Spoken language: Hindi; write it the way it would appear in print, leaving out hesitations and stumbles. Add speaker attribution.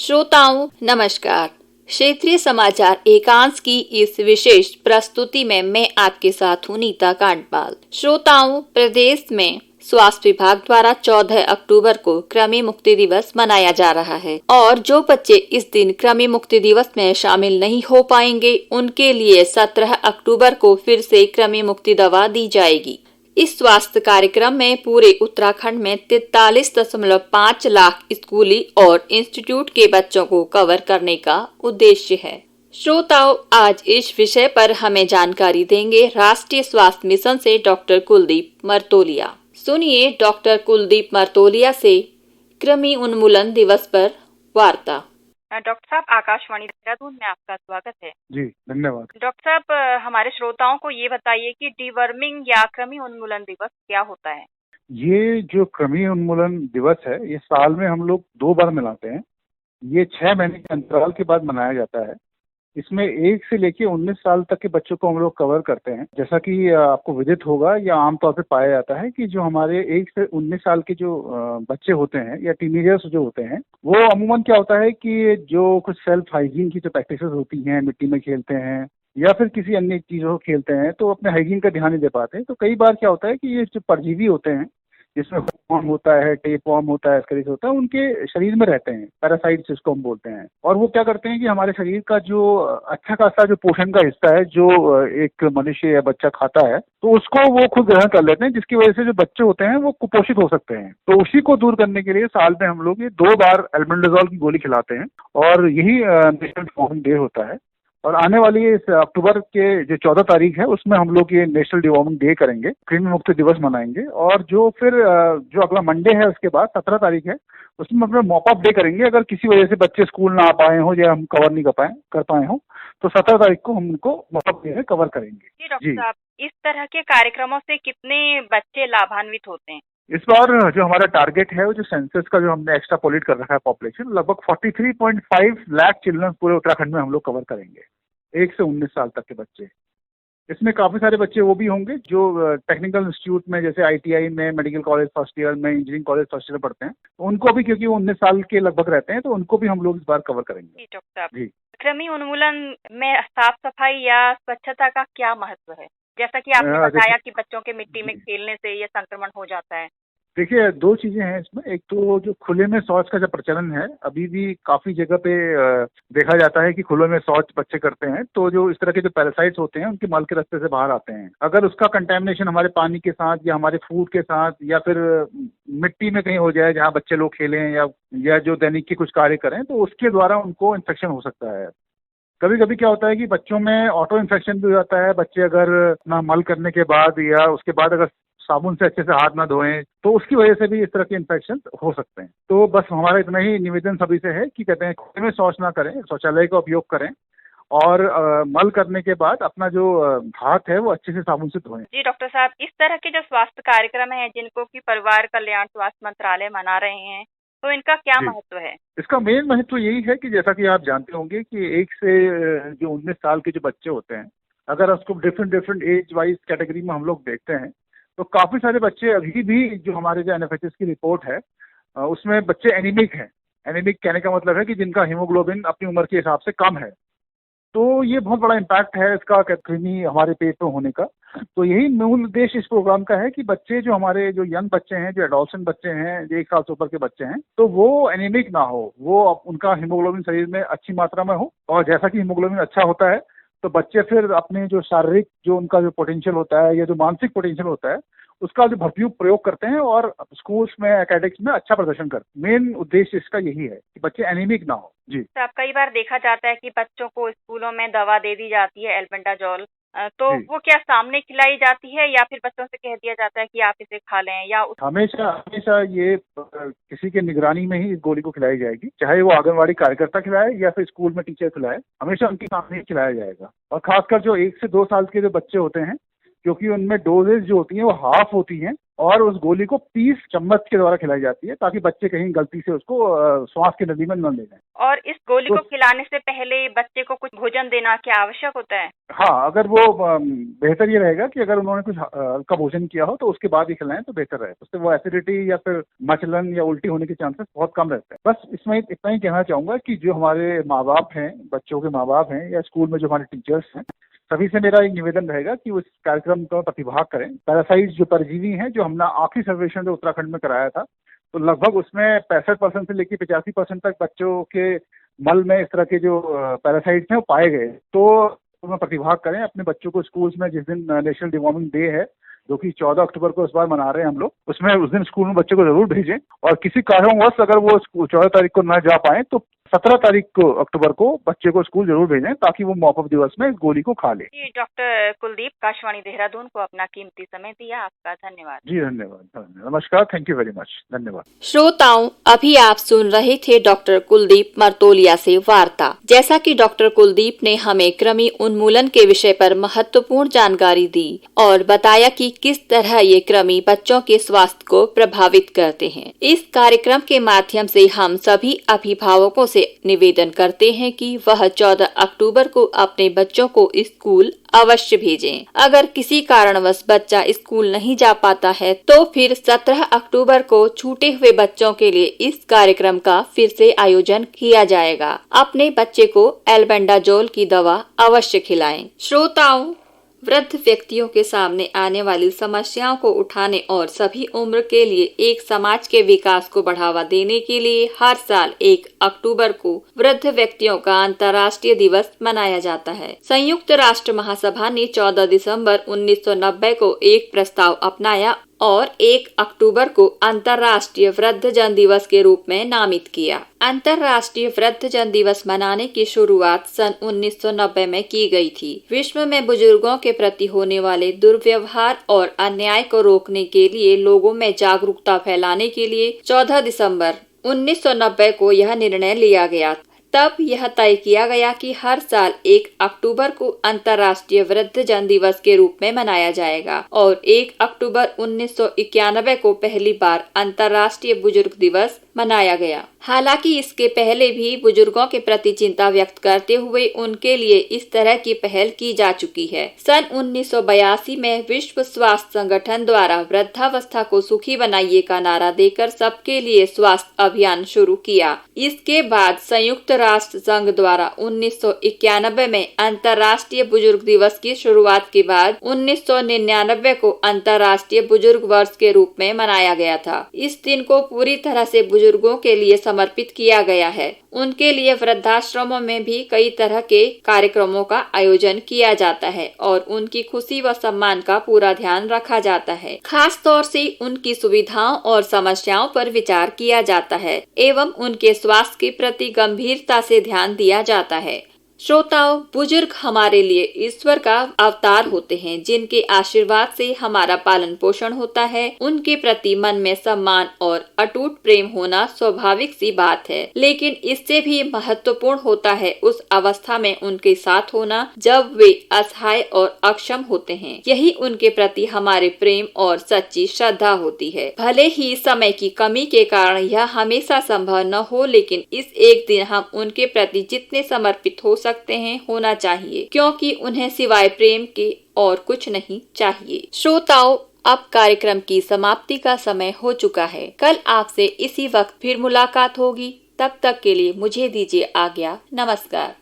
Speaker 1: श्रोताओं नमस्कार। क्षेत्रीय समाचार एकांश की इस विशेष प्रस्तुति में मैं आपके साथ हूँ नीता कांडपाल। श्रोताओं, प्रदेश में स्वास्थ्य विभाग द्वारा 14 अक्टूबर को कृमि मुक्ति दिवस मनाया जा रहा है और जो बच्चे इस दिन कृमि मुक्ति दिवस में शामिल नहीं हो पाएंगे उनके लिए 17 अक्टूबर को फिर से कृमि मुक्ति दवा दी जाएगी। इस स्वास्थ्य कार्यक्रम में पूरे उत्तराखंड में 43.5 लाख स्कूली और इंस्टीट्यूट के बच्चों को कवर करने का उद्देश्य है। श्रोताओं, आज इस विषय पर हमें जानकारी देंगे राष्ट्रीय स्वास्थ्य मिशन से डॉक्टर कुलदीप मर्तोलिया। सुनिए डॉक्टर कुलदीप मर्तोलिया से कृमि उन्मूलन दिवस पर वार्ता।
Speaker 2: डॉक्टर साहब, आकाशवाणी देहरादून में आपका स्वागत है।
Speaker 3: जी धन्यवाद।
Speaker 2: डॉक्टर साहब, हमारे श्रोताओं को ये बताइए कि डीवर्मिंग या कृमि उन्मूलन दिवस क्या होता है?
Speaker 3: ये जो कृमि उन्मूलन दिवस है ये साल में हम लोग 2 बार मनाते हैं। ये 6 महीने के अंतराल के बाद मनाया जाता है। इसमें 1 से लेके 19 साल तक के बच्चों को हम लोग कवर करते हैं। जैसा कि आपको विदित होगा या आमतौर पे पाया जाता है कि जो हमारे 1 से 19 साल के जो बच्चे होते हैं या टीनेजर्स जो होते हैं, वो अमूमन क्या होता है कि जो कुछ सेल्फ हाइजीन की जो प्रैक्टिसेस होती हैं, मिट्टी में खेलते हैं या फिर किसी अन्य चीजों को खेलते हैं तो अपने हाइजीन का ध्यान नहीं दे पाते। तो कई बार क्या होता है कि ये जो परजीवी होते हैं जिसमें वॉर्म होता है, टेप वॉर्म होता है, एस्करिस होता है, उनके शरीर में रहते हैं, पैरासाइट्स जिसको हम बोलते हैं। और वो क्या करते हैं कि हमारे शरीर का जो अच्छा खासा जो पोषण का हिस्सा है जो एक मनुष्य या बच्चा खाता है तो उसको वो खुद ग्रहण कर लेते हैं, जिसकी वजह से जो बच्चे होते हैं वो कुपोषित हो सकते हैं। तो उसी को दूर करने के लिए साल में हम लोग ये 2 बार एल्बेंडाजोल की गोली खिलाते हैं और यही नेशनल डिवॉर्मिंग डे होता है। और आने वाली इस अक्टूबर के जो 14 तारीख है उसमें हम लोग ये नेशनल डिवॉर्मिंग डे करेंगे, कृमि मुक्ति दिवस मनाएंगे। और जो फिर जो अगला मंडे है उसके बाद 17 तारीख है उसमें अपना मॉप अप डे करेंगे। अगर किसी वजह से बच्चे स्कूल ना आ पाए हो या हम कवर नहीं कर पाए हो तो 17 तारीख को हम उनको मॉप अप डे में कवर करेंगे।
Speaker 2: जी डॉक्टर साहब, इस तरह के कार्यक्रमों से कितने बच्चे लाभान्वित होते हैं?
Speaker 3: इस बार जो हमारा टारगेट है वो जो सेंसस का जो हमने एक्स्ट्रा पोलिट कर रखा है पॉपुलेशन, लगभग 43.5 लाख चिल्ड्रन पूरे उत्तराखंड में हम लोग कवर करेंगे, 1 से 19 साल तक के बच्चे। इसमें काफी सारे बच्चे वो भी होंगे जो टेक्निकल इंस्टीट्यूट में जैसे ITI में, मेडिकल कॉलेज फर्स्ट ईयर में, इंजीनियरिंग कॉलेज फर्स्ट ईयर पढ़ते हैं, तो उनको भी क्योंकि वो 19 साल के लगभग रहते हैं तो उनको भी हम लोग इस बार कवर करेंगे।
Speaker 2: जी डॉक्टर साहब,
Speaker 3: जी,
Speaker 2: कृमि उन्मूलन में साफ सफाई या स्वच्छता का क्या महत्व है? जैसा कि आपने बताया कि बच्चों के मिट्टी में खेलने से ये संक्रमण हो जाता है।
Speaker 3: देखिए 2 चीजें हैं इसमें। एक तो जो खुले में शौच का जो प्रचलन है अभी भी काफी जगह पे देखा जाता है कि खुले में शौच बच्चे करते हैं, तो जो इस तरह के जो पैरासाइट्स होते हैं उनके मल के रास्ते से बाहर आते हैं। अगर उसका कंटेमिनेशन हमारे पानी के साथ या हमारे फूड के साथ या फिर मिट्टी में कहीं हो जाए जहाँ बच्चे लोग खेलें या जो दैनिक के कुछ कार्य करें तो उसके द्वारा उनको इन्फेक्शन हो सकता है। कभी कभी क्या होता है कि बच्चों में ऑटो इन्फेक्शन भी हो जाता है। बच्चे अगर ना मल करने के बाद या उसके बाद अगर साबुन से अच्छे से हाथ ना धोएं तो उसकी वजह से भी इस तरह के इन्फेक्शन हो सकते हैं। तो बस हमारा इतना ही निवेदन सभी से है कि कहते हैं खुले में शौच ना करें, शौचालय का उपयोग करें और मल करने के बाद अपना जो हाथ है वो अच्छे से साबुन से धोएं।
Speaker 2: जी डॉक्टर साहब, इस तरह के जो स्वास्थ्य कार्यक्रम हैं जिनको कि परिवार कल्याण स्वास्थ्य मंत्रालय मना रहे हैं, तो इनका क्या महत्व है?
Speaker 3: इसका मेन महत्व यही है कि जैसा कि आप जानते होंगे कि 1 से जो 19 साल के जो बच्चे होते हैं, अगर उसको डिफरेंट एज वाइज कैटेगरी में हम लोग देखते हैं तो काफी सारे बच्चे अभी भी जो हमारे जो NFHS की रिपोर्ट है उसमें बच्चे एनीमिक हैं। एनीमिक कहने का मतलब है कि जिनका हीमोग्लोबिन अपनी उम्र के हिसाब से कम है। तो ये बहुत बड़ा इम्पैक्ट है इसका कृमि हमारे पेट में होने का। तो यही मूल उद्देश्य इस प्रोग्राम का है कि बच्चे जो हमारे जो यंग बच्चे हैं, जो एडोलसेंट बच्चे हैं, जो 1 साल से ऊपर के बच्चे हैं, तो वो एनीमिक ना हो, वो उनका हीमोग्लोबिन शरीर में अच्छी मात्रा में हो। और जैसा कि हीमोग्लोबिन अच्छा होता है तो बच्चे फिर अपने जो शारीरिक जो उनका जो पोटेंशियल होता है या जो मानसिक पोटेंशियल होता है उसका जो भरपूर प्रयोग करते हैं और स्कूल्स में, एकेडमिक्स में अच्छा प्रदर्शन करते हैं। मेन उद्देश्य इसका यही है कि बच्चे एनीमिक ना हो। जी
Speaker 2: साहब, कई बार देखा जाता है कि बच्चों को स्कूलों में दवा दे दी जाती है एल्बेंडाजोल, तो वो क्या सामने खिलाई जाती है या फिर बच्चों से कह दिया जाता है कि आप इसे खा लें? या
Speaker 3: हमेशा ये किसी के निगरानी में ही इस गोली को खिलाई जाएगी, चाहे वो आंगनवाड़ी कार्यकर्ता खिलाए या फिर स्कूल में टीचर खिलाए, हमेशा उनके सामने ही खिलाया जाएगा। और खासकर जो 1 से 2 साल के जो बच्चे होते हैं, क्योंकि उनमें डोजेज जो होती हैं वो हाफ होती हैं, और उस गोली को 30 चम्मच के द्वारा खिलाई जाती है ताकि बच्चे कहीं गलती से उसको श्वास की नदी में न ले जाएं।
Speaker 2: और इस गोली को खिलाने से पहले बच्चे को कुछ भोजन देना क्या आवश्यक होता है?
Speaker 3: हाँ, अगर वो बेहतर ये रहेगा कि अगर उन्होंने कुछ हल्का भोजन किया हो तो उसके बाद ही खिलाएं तो बेहतर रहे। उससे वो एसिडिटी या फिर मचलन या उल्टी होने के चांसेस बहुत कम रहते हैं। बस इसमें इतना ही कहना चाहूंगा कि जो हमारे माँ बाप हैं, बच्चों के माँ बाप हैं या स्कूल में जो हमारे टीचर्स हैं, सभी से मेरा एक निवेदन रहेगा कि उस कार्यक्रम का प्रतिभाग करें। पैरासाइट जो परजीवी हैं, जो हमने आखिरी सर्वेक्षण जो उत्तराखंड में कराया था, तो लगभग उसमें 65% से लेकर 85% तक बच्चों के मल में इस तरह के जो पैरासाइट्स हैं वो पाए गए। तो उसमें प्रतिभाग करें। अपने बच्चों को स्कूल्स में, जिस दिन नेशनल डिवॉर्मिंग डे है जो कि 14 अक्टूबर को इस बार मना रहे हैं हम लोग, उसमें उस दिन स्कूल में बच्चों को जरूर भेजें। और किसी कारणवश अगर वो 14 तारीख को न जा पाए तो 17 तारीख को अक्टूबर को बच्चे को स्कूल जरूर भेजें ताकि वो मॉपअप दिवस में इस गोली को खा ले।
Speaker 2: जी, डॉक्टर कुलदीप, आकाशवाणी देहरादून को अपना कीमती समय दिया, आपका धन्यवाद।
Speaker 3: जी धन्यवाद, नमस्कार, थैंक यू वेरी मच, धन्यवाद।
Speaker 1: श्रोताओं, अभी आप सुन रहे थे डॉक्टर कुलदीप मर्तोलिया से वार्ता। जैसा कि डॉक्टर कुलदीप ने हमें कृमि उन्मूलन के विषय पर महत्वपूर्ण जानकारी दी और बताया कि किस तरह ये कृमि बच्चों के स्वास्थ्य को प्रभावित करते हैं। इस कार्यक्रम के माध्यम से हम सभी अभिभावकों से निवेदन करते हैं कि वह 14 अक्टूबर को अपने बच्चों को स्कूल अवश्य भेजें। अगर किसी कारणवश बच्चा स्कूल नहीं जा पाता है तो फिर 17 अक्टूबर को छूटे हुए बच्चों के लिए इस कार्यक्रम का फिर से आयोजन किया जाएगा। अपने बच्चे को एल्बेंडाजोल की दवा अवश्य खिलाएं। श्रोताओं, वृद्ध व्यक्तियों के सामने आने वाली समस्याओं को उठाने और सभी उम्र के लिए एक समाज के विकास को बढ़ावा देने के लिए हर साल 1 अक्टूबर को वृद्ध व्यक्तियों का अंतर्राष्ट्रीय दिवस मनाया जाता है। संयुक्त राष्ट्र महासभा ने 14 दिसंबर 1990 को एक प्रस्ताव अपनाया और 1 अक्टूबर को अंतर्राष्ट्रीय वृद्धजन दिवस के रूप में नामित किया। अंतर्राष्ट्रीय वृद्धजन दिवस मनाने की शुरुआत सन 1990 में की गई थी। विश्व में बुजुर्गों के प्रति होने वाले दुर्व्यवहार और अन्याय को रोकने के लिए लोगों में जागरूकता फैलाने के लिए 14 दिसंबर 1990 को यह निर्णय लिया गया। तब यह तय किया गया कि हर साल 1 अक्टूबर को अंतर्राष्ट्रीय वृद्धजन दिवस के रूप में मनाया जाएगा और 1 अक्टूबर 1991 को पहली बार अंतर्राष्ट्रीय बुजुर्ग दिवस मनाया गया। हालांकि इसके पहले भी बुजुर्गों के प्रति चिंता व्यक्त करते हुए उनके लिए इस तरह की पहल की जा चुकी है। सन 1982 में विश्व स्वास्थ्य संगठन द्वारा वृद्धावस्था को सुखी बनाइए का नारा देकर सबके लिए स्वास्थ्य अभियान शुरू किया। इसके बाद संयुक्त राष्ट्र संघ द्वारा 1991 में अंतर्राष्ट्रीय बुजुर्ग दिवस की शुरुआत के बाद 1999 को अंतर्राष्ट्रीय बुजुर्ग वर्ष के रूप में मनाया गया था। इस दिन को पूरी तरह से बुजुर्गों के लिए समर्पित किया गया है। उनके लिए वृद्धाश्रमों में भी कई तरह के कार्यक्रमों का आयोजन किया जाता है और उनकी खुशी व सम्मान का पूरा ध्यान रखा जाता है। खास तौर से उनकी सुविधाओं और समस्याओं पर विचार किया जाता है एवं उनके स्वास्थ्य के प्रति गंभीरता से ध्यान दिया जाता है। श्रोताओं, बुजुर्ग हमारे लिए ईश्वर का अवतार होते हैं जिनके आशीर्वाद से हमारा पालन पोषण होता है। उनके प्रति मन में सम्मान और अटूट प्रेम होना स्वाभाविक सी बात है, लेकिन इससे भी महत्वपूर्ण होता है उस अवस्था में उनके साथ होना जब वे असहाय और अक्षम होते हैं। यही उनके प्रति हमारे प्रेम और सच्ची श्रद्धा होती है। भले ही समय की कमी के कारण यह हमेशा संभव न हो, लेकिन इस एक दिन हम उनके प्रति जितने समर्पित हो सकते हैं होना चाहिए, क्योंकि उन्हें सिवाय प्रेम के और कुछ नहीं चाहिए। श्रोताओं, अब कार्यक्रम की समाप्ति का समय हो चुका है। कल आपसे इसी वक्त फिर मुलाकात होगी। तब तक के लिए मुझे दीजिए आज्ञा। नमस्कार।